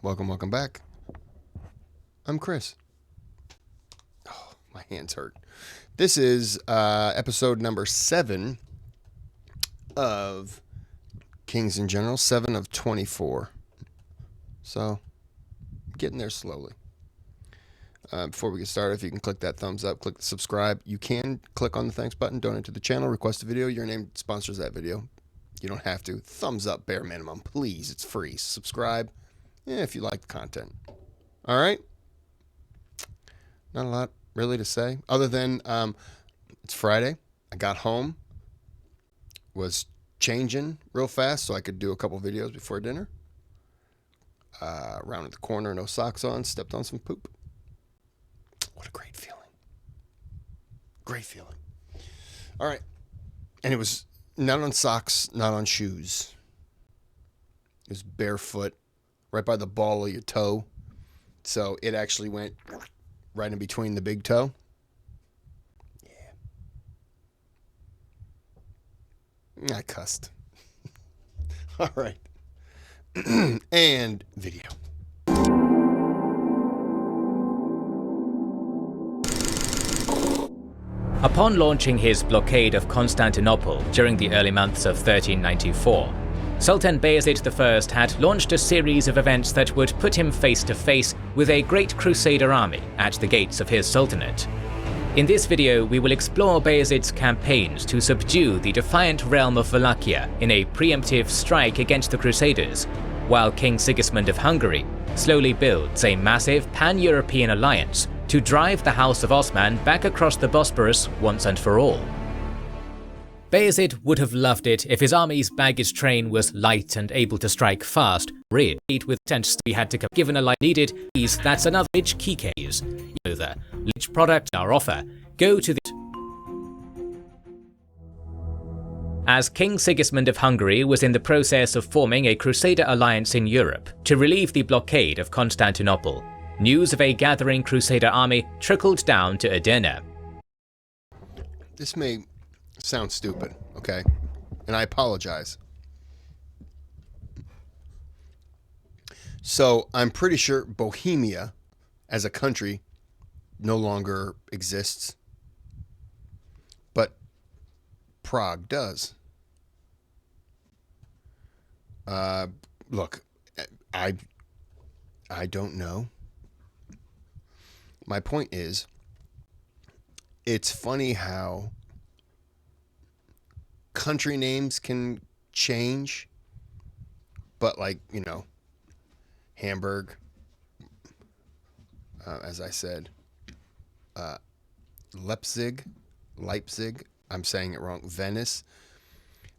Welcome back. I'm Kris. Oh, my hands hurt. This is episode number 7 of Kings in General, 7 of 24. So, getting there slowly. Before we get started, if you can click that thumbs up, click the subscribe. You can click on the thanks button, donate to the channel, request a video. Your name sponsors that video. You don't have to. Thumbs up, bare minimum. Please, it's free. Subscribe if you like the content. All right? Not a lot really to say, other than it's Friday. I got home, was changing real fast so I could do a couple videos before dinner. Rounded the corner, no socks on, stepped on some poop. What a great feeling. Great feeling. All right. And it was not on socks, not on shoes. It was barefoot, right by the ball of your toe. So it actually went right in between the big toe. Yeah. I cussed. All right. And video. Upon launching his blockade of Constantinople during the early months of 1394, Sultan Bayezid I had launched a series of events that would put him face to face with a great Crusader army at the gates of his sultanate. In this video, we will explore Bayezid's campaigns to subdue the defiant realm of Wallachia in a preemptive strike against the Crusaders, while King Sigismund of Hungary slowly builds a massive pan-European alliance to drive the House of Ottoman back across the Bosporus once and for all. Bayezid would have loved it if his army's baggage train was light and able to strike fast, reared with tents we had to come given a light needed. That's another rich key case. The rich product our offer. Go to the As King Sigismund of Hungary was in the process of forming a Crusader alliance in Europe to relieve the blockade of Constantinople, news of a gathering Crusader army trickled down to Edirne. This may sound stupid, okay? And I apologize. So I'm pretty sure Bohemia as a country no longer exists, but Prague does. Look, I don't know. My point is, it's funny how country names can change, but like, Hamburg, as I said, Leipzig, I'm saying it wrong, Venice.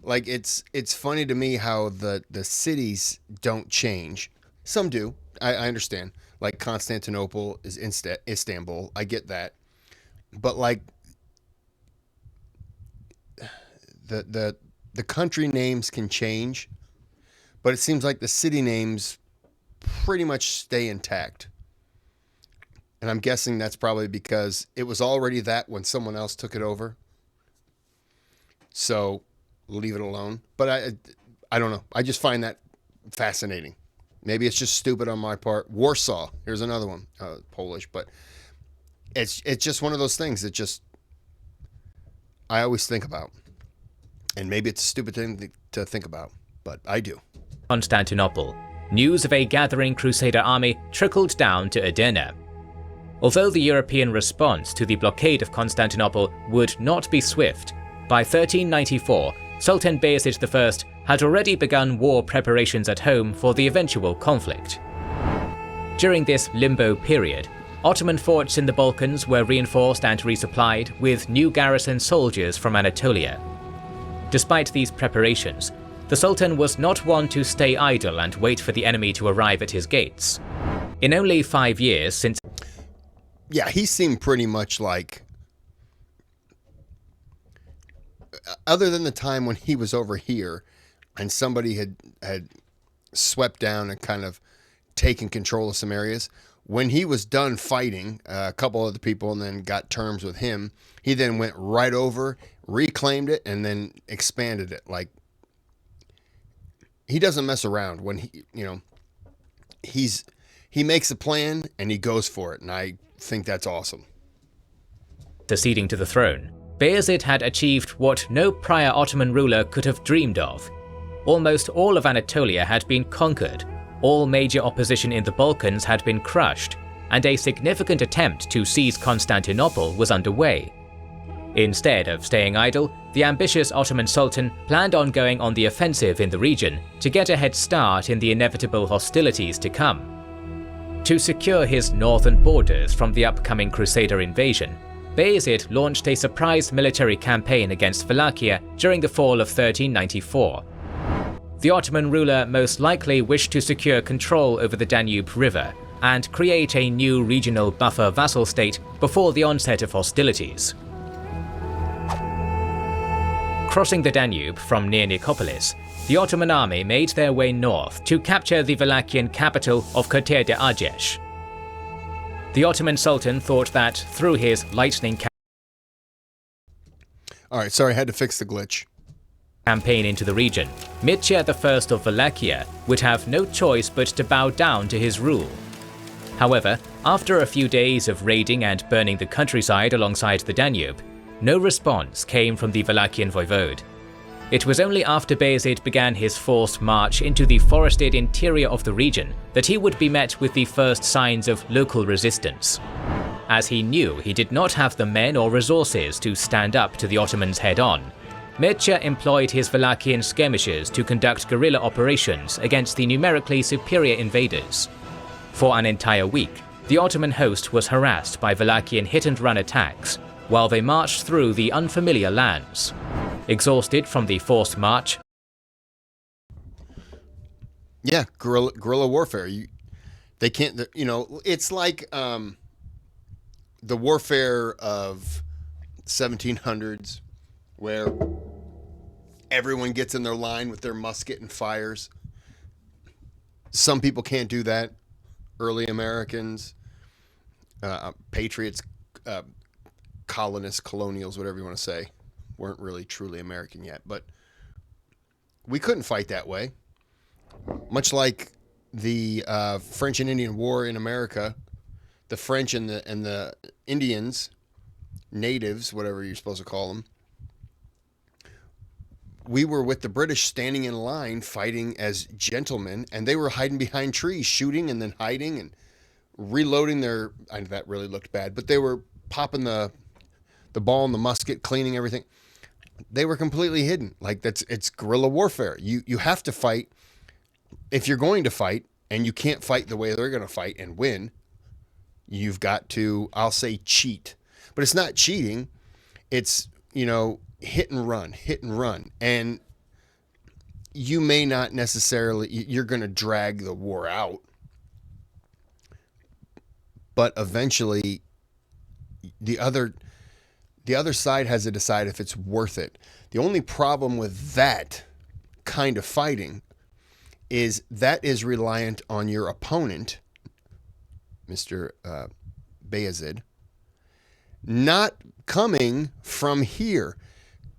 Like, it's funny to me how the cities don't change. Some do. I understand. Like Constantinople is Istanbul. I get that. But like the country names can change, but it seems like the city names pretty much stay intact. And I'm guessing that's probably because it was already that when someone else took it over. So leave it alone. But I don't know. I just find that fascinating. Maybe it's just stupid on my part. Warsaw. Here's another one. Polish. But it's just one of those things that just I always think about. And maybe it's a stupid thing to think about. But I do. Constantinople. News of a gathering Crusader army trickled down to Edirne. Although the European response to the blockade of Constantinople would not be swift, by 1394, Sultan Bayezid I had already begun war preparations at home for the eventual conflict. During this limbo period, Ottoman forts in the Balkans were reinforced and resupplied with new garrison soldiers from Anatolia. Despite these preparations, the Sultan was not one to stay idle and wait for the enemy to arrive at his gates. In only 5 years since... Yeah, he seemed pretty much like... Other than the time when he was over here and somebody had swept down and kind of taken control of some areas, when he was done fighting a couple other people and then got terms with him, he then went right over, reclaimed it, and then expanded it. Like, he doesn't mess around when he's he makes a plan and he goes for it, and I think that's awesome. Succeeding to the throne, Bayezid had achieved what no prior Ottoman ruler could have dreamed of. Almost all of Anatolia had been conquered, all major opposition in the Balkans had been crushed, and a significant attempt to seize Constantinople was underway. Instead of staying idle, the ambitious Ottoman Sultan planned on going on the offensive in the region to get a head start in the inevitable hostilities to come. To secure his northern borders from the upcoming Crusader invasion, Bayezid launched a surprise military campaign against Wallachia during the fall of 1394. The Ottoman ruler most likely wished to secure control over the Danube River and create a new regional buffer vassal state before the onset of hostilities. Crossing the Danube from near Nicopolis, the Ottoman army made their way north to capture the Wallachian capital of Kotir de Argesh. The Ottoman Sultan thought that through his lightning Alright, sorry, I had to fix the glitch. Campaign into the region, Mircea I of Wallachia would have no choice but to bow down to his rule. However, after a few days of raiding and burning the countryside alongside the Danube, no response came from the Wallachian voivode. It was only after Bayezid began his forced march into the forested interior of the region that he would be met with the first signs of local resistance. As he knew he did not have the men or resources to stand up to the Ottomans head-on, Mircea employed his Wallachian skirmishers to conduct guerrilla operations against the numerically superior invaders. For an entire week, the Ottoman host was harassed by Wallachian hit-and-run attacks, while they marched through the unfamiliar lands. Exhausted from the forced march, Yeah, guerrilla warfare. They can't, it's like the warfare of 1700s, where everyone gets in their line with their musket and fires. Some people can't do that. Early Americans, patriots, colonists, colonials, whatever you want to say, weren't really truly American yet. But we couldn't fight that way. Much like the French and Indian War in America, the French and the Indians, natives, whatever you're supposed to call them, we were with the British standing in line fighting as gentlemen, and they were hiding behind trees, shooting and then hiding and reloading their, that really looked bad, but they were popping the ball in the musket, cleaning everything. They were completely hidden. Like it's guerrilla warfare. You have to fight. If you're going to fight and you can't fight the way they're going to fight and win, you've got to, I'll say, cheat. But it's not cheating. It's, hit and run. And you may not necessarily, you're going to drag the war out. But eventually the other side has to decide if it's worth it. The only problem with that kind of fighting is that is reliant on your opponent, Mr. Bayezid, not coming from here,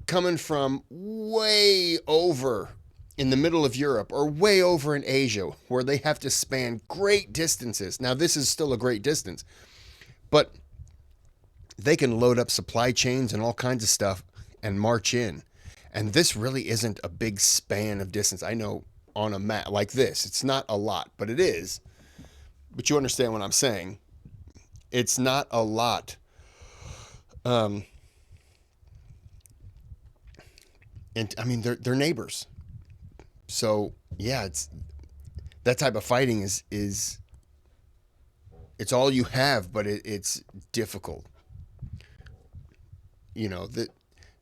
coming from way over in the middle of Europe or way over in Asia, where they have to span great distances. Now, this is still a great distance, but they can load up supply chains and all kinds of stuff and march in. And this really isn't a big span of distance. I know on a map like this, it's not a lot, but it is. But you understand what I'm saying. It's not a lot. And I mean, they're neighbors. So yeah, it's that type of fighting is it's all you have, but it's difficult.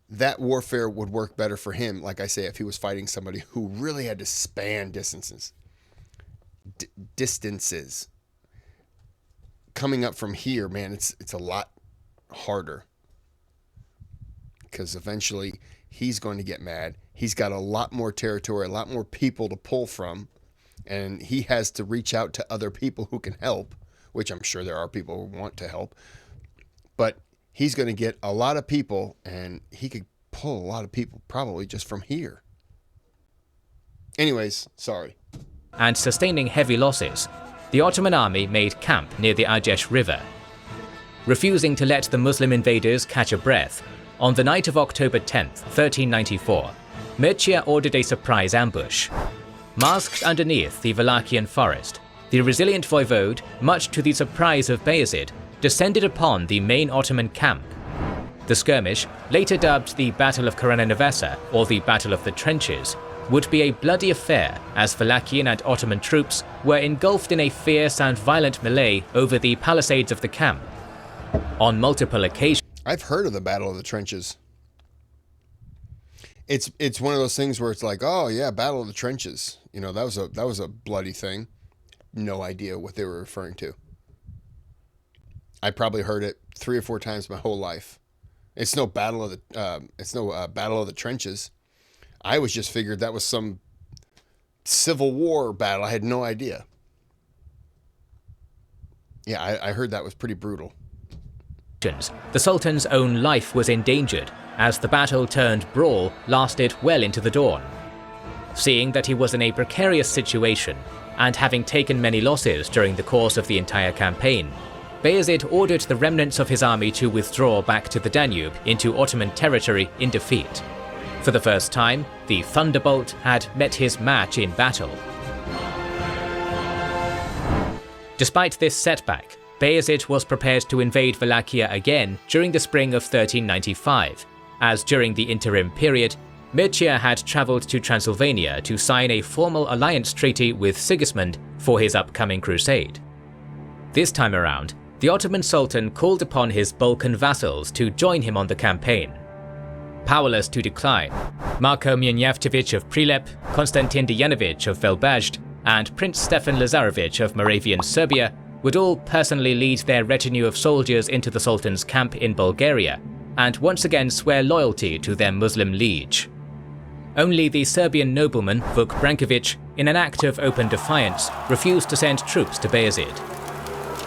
That warfare would work better for him, like I say, if he was fighting somebody who really had to span distances. Coming up from here, man, it's a lot harder, because eventually he's going to get mad. He's got a lot more territory, a lot more people to pull from, and he has to reach out to other people who can help, which I'm sure there are people who want to help. But he's going to get a lot of people, and he could pull a lot of people probably just from here. Anyways, sorry. And sustaining heavy losses, the Ottoman army made camp near the Argesh River. Refusing to let the Muslim invaders catch a breath, on the night of October 10, 1394, Mircea ordered a surprise ambush. Masked underneath the Wallachian forest, the resilient voivode, much to the surprise of Bayezid, descended upon the main Ottoman camp. The skirmish, later dubbed the Battle of Korana Nevesa or the Battle of the Trenches, would be a bloody affair as Wallachian and Ottoman troops were engulfed in a fierce and violent melee over the palisades of the camp. On multiple occasions, I've heard of the Battle of the Trenches. It's one of those things where it's like, oh yeah, Battle of the Trenches. You know, that was a bloody thing. No idea what they were referring to. I probably heard it 3 or 4 times my whole life. It's no Battle of the Battle of the Trenches. I was just figured that was some Civil War battle. I had no idea. Yeah, I heard that was pretty brutal. the Sultan's own life was endangered as the battle-turned-brawl lasted well into the dawn. Seeing that he was in a precarious situation, and having taken many losses during the course of the entire campaign, Bayezid ordered the remnants of his army to withdraw back to the Danube into Ottoman territory in defeat. For the first time, the Thunderbolt had met his match in battle. Despite this setback, Bayezid was prepared to invade Wallachia again during the spring of 1395, as during the interim period, Mircea had travelled to Transylvania to sign a formal alliance treaty with Sigismund for his upcoming crusade. This time around, the Ottoman Sultan called upon his Balkan vassals to join him on the campaign. Powerless to decline, Marko Mjernjavčević of Prilep, Konstantin Dejanović of Velbajд, and Prince Stefan Lazarević of Moravian Serbia would all personally lead their retinue of soldiers into the Sultan's camp in Bulgaria, and once again swear loyalty to their Muslim liege. Only the Serbian nobleman Vuk Branković, in an act of open defiance, refused to send troops to Bayezid.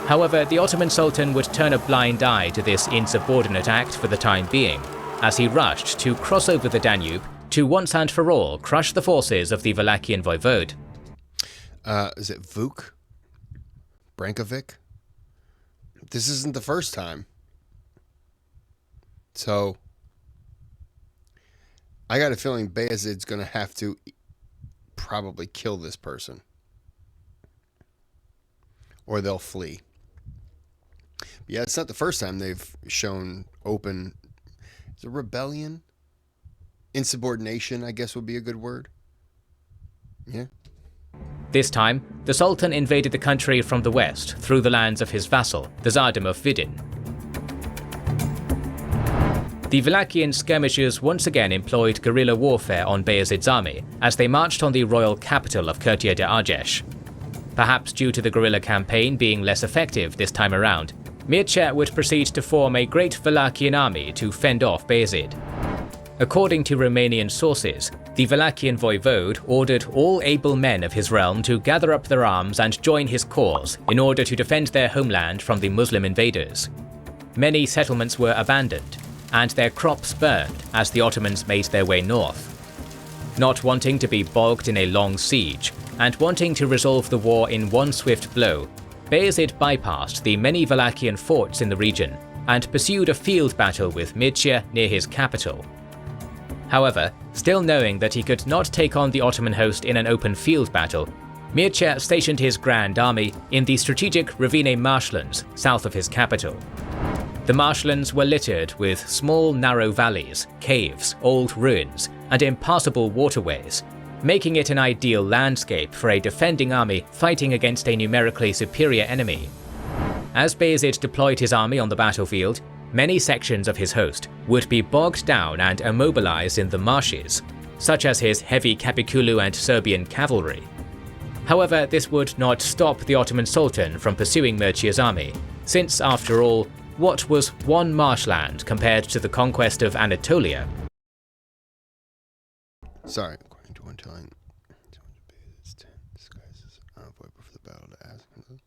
However, the Ottoman Sultan would turn a blind eye to this insubordinate act for the time being, as he rushed to cross over the Danube to once and for all crush the forces of the Wallachian voivode. Is it Vuk Branković? This isn't the first time. So, I got a feeling Bayezid's going to have to probably kill this person. Or they'll flee. Yeah, it's not the first time they've shown open... Is it rebellion? Insubordination, I guess would be a good word. Yeah. This time, the Sultan invaded the country from the west through the lands of his vassal, the Tsardom of Vidin. The Wallachian skirmishers once again employed guerrilla warfare on Bayezid's army as they marched on the royal capital of Kirtia de Argesh. Perhaps due to the guerrilla campaign being less effective this time around, Mircea would proceed to form a great Wallachian army to fend off Bayezid. According to Romanian sources, the Wallachian voivode ordered all able men of his realm to gather up their arms and join his cause in order to defend their homeland from the Muslim invaders. Many settlements were abandoned, and their crops burned as the Ottomans made their way north. Not wanting to be bogged in a long siege, and wanting to resolve the war in one swift blow, Bayezid bypassed the many Wallachian forts in the region and pursued a field battle with Mircea near his capital. However, still knowing that he could not take on the Ottoman host in an open field battle, Mircea stationed his grand army in the strategic Rovine marshlands south of his capital. The marshlands were littered with small narrow valleys, caves, old ruins, and impassable waterways, making it an ideal landscape for a defending army fighting against a numerically superior enemy. As Bayezid deployed his army on the battlefield, many sections of his host would be bogged down and immobilized in the marshes, such as his heavy Capiculu and Serbian cavalry. However, this would not stop the Ottoman Sultan from pursuing Mircea's army, since, after all, what was one marshland compared to the conquest of Anatolia? Sorry. According to one telling, Bayezid's tent disguises an envoy before the battle to ask him.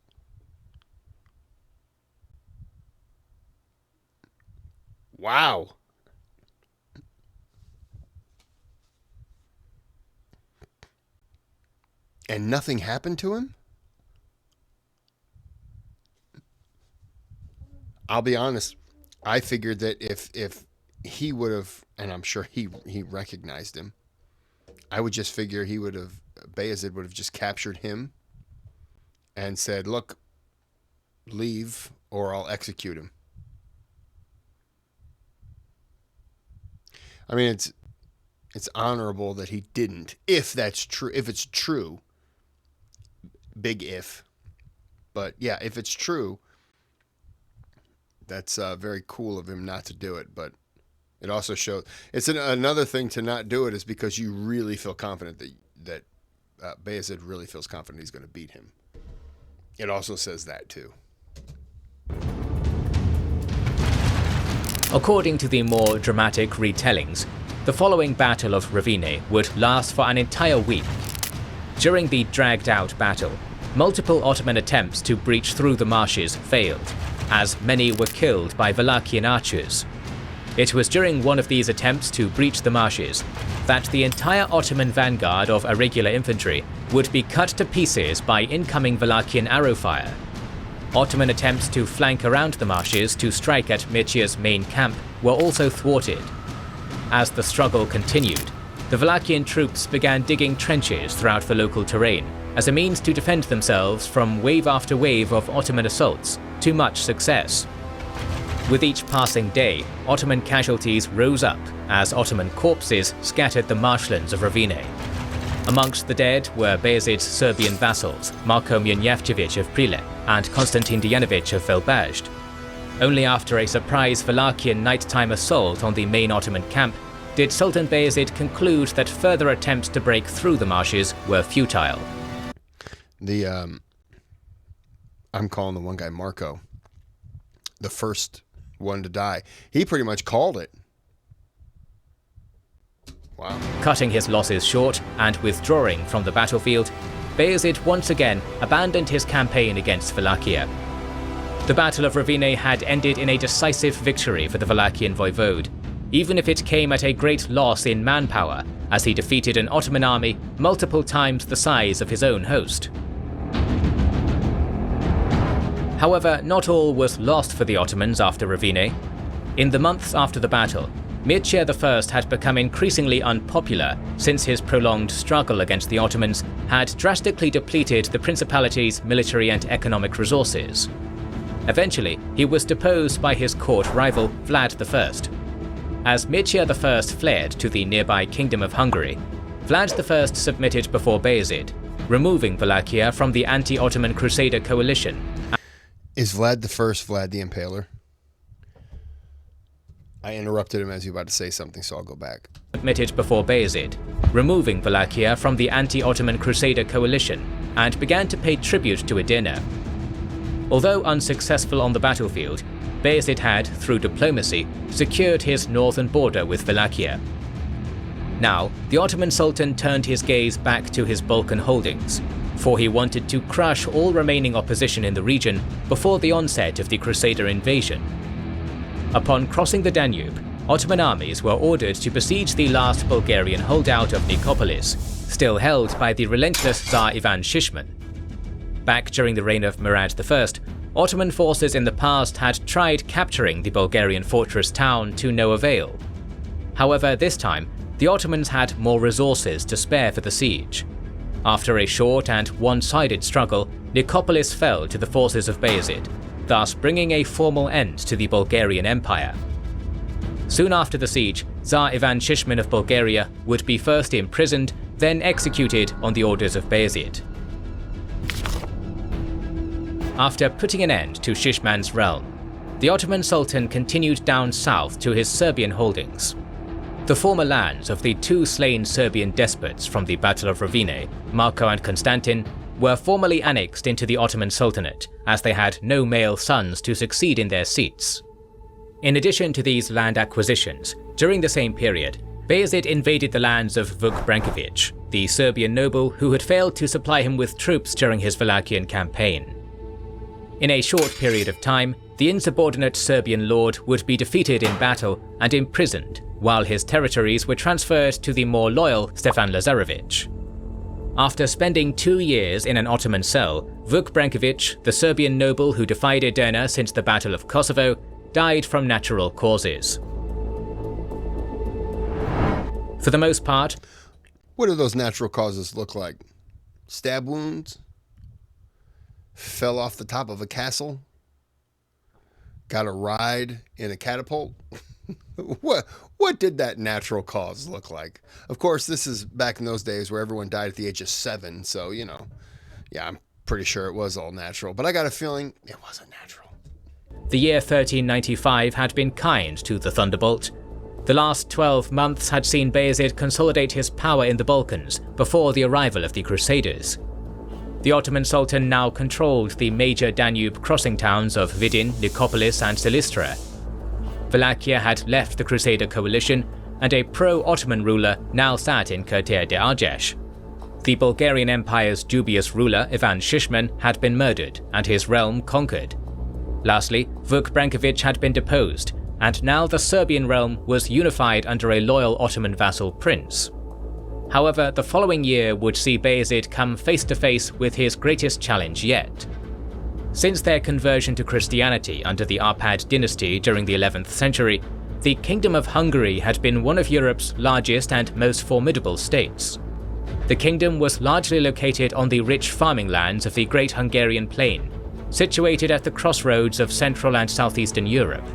Wow. And nothing happened to him? I'll be honest. I figured that if he would have, and I'm sure he recognized him, I would just figure Bayezid would have just captured him and said, "Look, leave or I'll execute him." I mean, it's honorable that he didn't, if that's true. If it's true, big if. But yeah, if it's true, that's very cool of him not to do it. But it also shows another thing to not do it is because you really feel confident that Bayezid really feels confident he's going to beat him. It also says that too. According to the more dramatic retellings, the following Battle of Rovine would last for an entire week. During the dragged-out battle, multiple Ottoman attempts to breach through the marshes failed, as many were killed by Wallachian archers. It was during one of these attempts to breach the marshes that the entire Ottoman vanguard of irregular infantry would be cut to pieces by incoming Wallachian arrow fire. Ottoman attempts to flank around the marshes to strike at Mircea's main camp were also thwarted. As the struggle continued, the Wallachian troops began digging trenches throughout the local terrain as a means to defend themselves from wave after wave of Ottoman assaults to much success. With each passing day, Ottoman casualties rose up as Ottoman corpses scattered the marshlands of Rovine. Amongst the dead were Bayezid's Serbian vassals Marko Mjernjevčević of Prilep and Konstantin Dejanović of Velbajd. Only after a surprise Wallachian nighttime assault on the main Ottoman camp did Sultan Bayezid conclude that further attempts to break through the marshes were futile. I'm calling the one guy Marko, the first one to die. He pretty much called it. Wow. Cutting his losses short and withdrawing from the battlefield, Bayezid once again abandoned his campaign against Wallachia. The Battle of Rovine had ended in a decisive victory for the Wallachian voivode, even if it came at a great loss in manpower, as he defeated an Ottoman army multiple times the size of his own host. However, not all was lost for the Ottomans after Rovine. In the months after the battle, Mircea I had become increasingly unpopular since his prolonged struggle against the Ottomans had drastically depleted the Principality's military and economic resources. Eventually, he was deposed by his court rival Vlad I. As Mircea I fled to the nearby Kingdom of Hungary, Vlad I submitted before Bayezid, removing Wallachia from the anti-Ottoman Crusader coalition. Is Vlad Vlad the Impaler? I interrupted him as you were about to say something, so I'll go back. Submitted before Bayezid, removing Wallachia from the anti-Ottoman Crusader coalition, and began to pay tribute to Edirne. Although unsuccessful on the battlefield, Bayezid had, through diplomacy, secured his northern border with Wallachia. Now, the Ottoman Sultan turned his gaze back to his Balkan holdings, for he wanted to crush all remaining opposition in the region before the onset of the Crusader invasion. Upon crossing the Danube, Ottoman armies were ordered to besiege the last Bulgarian holdout of Nicopolis, still held by the relentless Tsar Ivan Shishman. Back during the reign of Murad I, Ottoman forces in the past had tried capturing the Bulgarian fortress town to no avail. However, this time, the Ottomans had more resources to spare for the siege. After a short and one-sided struggle, Nicopolis fell to the forces of Bayezid, thus bringing a formal end to the Bulgarian Empire. Soon after the siege, Tsar Ivan Shishman of Bulgaria would be first imprisoned, then executed on the orders of Bayezid. After putting an end to Shishman's realm, the Ottoman Sultan continued down south to his Serbian holdings. The former lands of the two slain Serbian despots from the Battle of Rovine, Marko and Konstantin, were formally annexed into the Ottoman Sultanate, as they had no male sons to succeed in their seats. In addition to these land acquisitions, during the same period, Bayezid invaded the lands of Vuk Branković, the Serbian noble who had failed to supply him with troops during his Wallachian campaign. In a short period of time, the insubordinate Serbian lord would be defeated in battle and imprisoned, while his territories were transferred to the more loyal Stefan Lazarević. After spending 2 years in an Ottoman cell, Vuk Branković, the Serbian noble who defied Edirne since the Battle of Kosovo, died from natural causes. For the most part, what do those natural causes look like? Stab wounds? Fell off the top of a castle? Got a ride in a catapult? What did that natural cause look like? Of course, this is back in those days where everyone died at the age of 7, so, yeah, I'm pretty sure it was all natural, but I got a feeling it wasn't natural. The year 1395 had been kind to the Thunderbolt. The last 12 months had seen Bayezid consolidate his power in the Balkans before the arrival of the Crusaders. The Ottoman Sultan now controlled the major Danube crossing towns of Vidin, Nicopolis and Silistra. Wallachia had left the Crusader coalition, and a pro-Ottoman ruler now sat in Curtea de Argeș. The Bulgarian Empire's dubious ruler Ivan Shishman had been murdered and his realm conquered. Lastly, Vuk Branković had been deposed, and now the Serbian realm was unified under a loyal Ottoman vassal prince. However, the following year would see Bayezid come face to face with his greatest challenge yet. Since their conversion to Christianity under the Arpad dynasty during the 11th century, the Kingdom of Hungary had been one of Europe's largest and most formidable states. The kingdom was largely located on the rich farming lands of the Great Hungarian Plain, situated at the crossroads of Central and Southeastern Europe.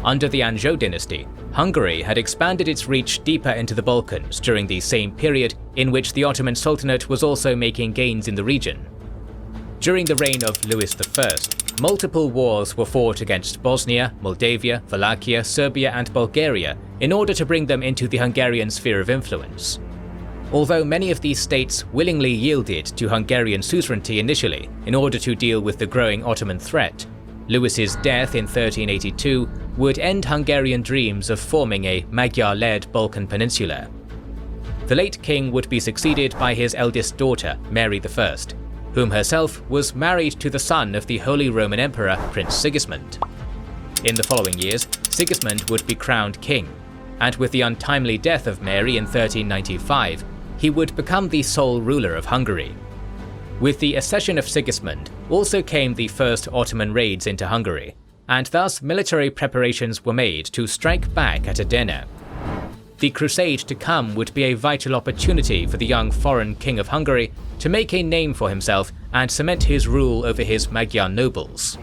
Under the Anjou dynasty, Hungary had expanded its reach deeper into the Balkans during the same period in which the Ottoman Sultanate was also making gains in the region. During the reign of Louis I, multiple wars were fought against Bosnia, Moldavia, Wallachia, Serbia and Bulgaria in order to bring them into the Hungarian sphere of influence. Although many of these states willingly yielded to Hungarian suzerainty initially in order to deal with the growing Ottoman threat, Louis's death in 1382 would end Hungarian dreams of forming a Magyar-led Balkan peninsula. The late king would be succeeded by his eldest daughter, Mary I, whom herself was married to the son of the Holy Roman Emperor, Prince Sigismund. In the following years, Sigismund would be crowned king, and with the untimely death of Mary in 1395, he would become the sole ruler of Hungary. With the accession of Sigismund also came the first Ottoman raids into Hungary, and thus military preparations were made to strike back at Edirne. The crusade to come would be a vital opportunity for the young foreign king of Hungary to make a name for himself and cement his rule over his Magyar nobles.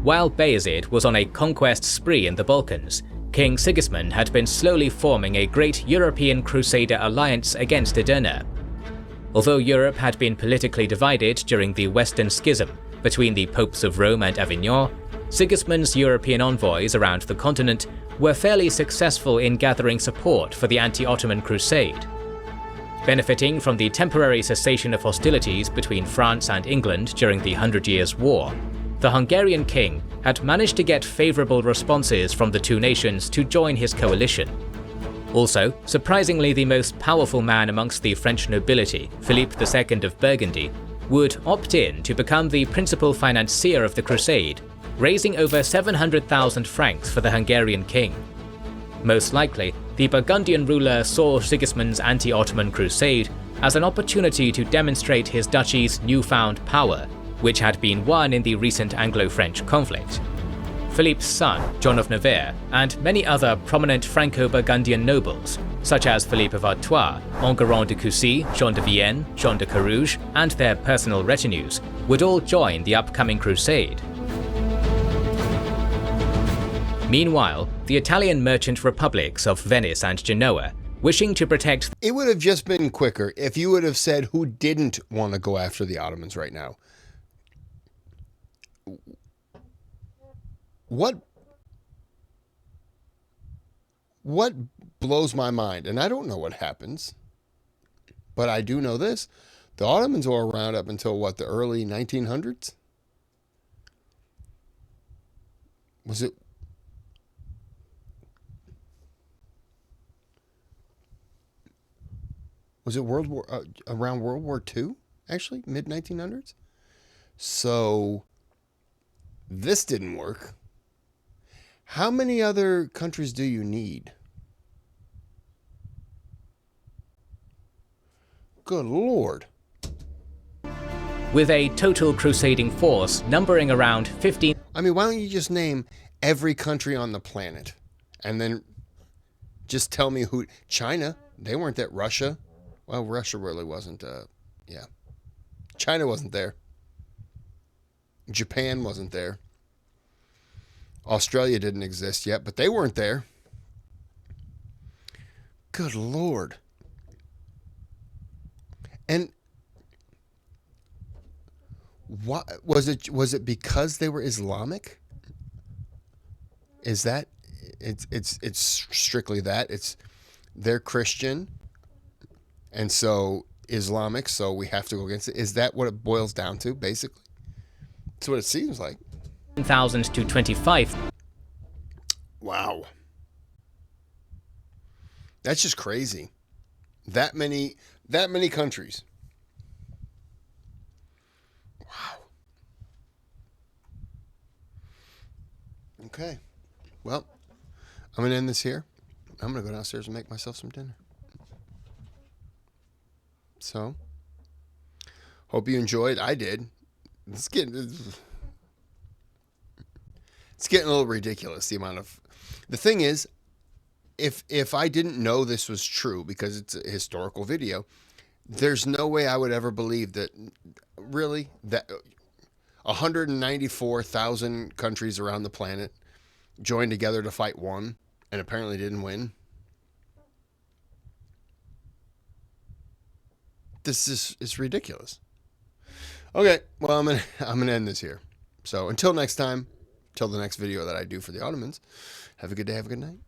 While Bayezid was on a conquest spree in the Balkans, King Sigismund had been slowly forming a great European crusader alliance against Edirne. Although Europe had been politically divided during the Western Schism between the popes of Rome and Avignon, Sigismund's European envoys around the continent were fairly successful in gathering support for the anti-Ottoman crusade. Benefiting from the temporary cessation of hostilities between France and England during the Hundred Years' War, the Hungarian king had managed to get favourable responses from the two nations to join his coalition. Also, surprisingly, the most powerful man amongst the French nobility, Philippe II of Burgundy, would opt in to become the principal financier of the crusade, raising over 700,000 francs for the Hungarian king. Most likely, the Burgundian ruler saw Sigismund's anti-Ottoman crusade as an opportunity to demonstrate his duchy's newfound power, which had been won in the recent Anglo-French conflict. Philippe's son, John of Navarre, and many other prominent Franco-Burgundian nobles, such as Philippe of Artois, Enguerrand de Coucy, Jean de Vienne, Jean de Carouge, and their personal retinues, would all join the upcoming crusade. Meanwhile, the Italian merchant republics of Venice and Genoa, wishing to protect... It would have just been quicker if you would have said who didn't want to go after the Ottomans right now. What blows my mind, and I don't know what happens, but I do know this. The Ottomans were around up until, what, the early 1900s? Was it around World War II, actually, mid-1900s? So this didn't work. How many other countries do you need? Good Lord. With a total crusading force numbering around 15. I mean, why don't you just name every country on the planet and then just tell me who? China, they weren't there. Russia, well, Russia really wasn't. Yeah, China wasn't there. Japan wasn't there. Australia didn't exist yet, but they weren't there. Good Lord. And what was it? Was it because they were Islamic? Is that it's strictly that? They're Christian, and so Islamic, so we have to go against it. Is that what it boils down to, basically? That's what it seems like. 1,000 to 25. Wow. That's just crazy. That many countries. Wow. Okay. Well, I'm going to end this here. I'm going to go downstairs and make myself some dinner. So, hope you enjoyed. I did. It's getting a little ridiculous, the amount of... The thing is, if I didn't know this was true, because it's a historical video, there's no way I would ever believe that, really, that 194,000 countries around the planet joined together to fight one, and apparently didn't win. This is ridiculous. Okay, well, I'm gonna end this here. So until next time, till the next video that I do for the Ottomans, have a good day, have a good night.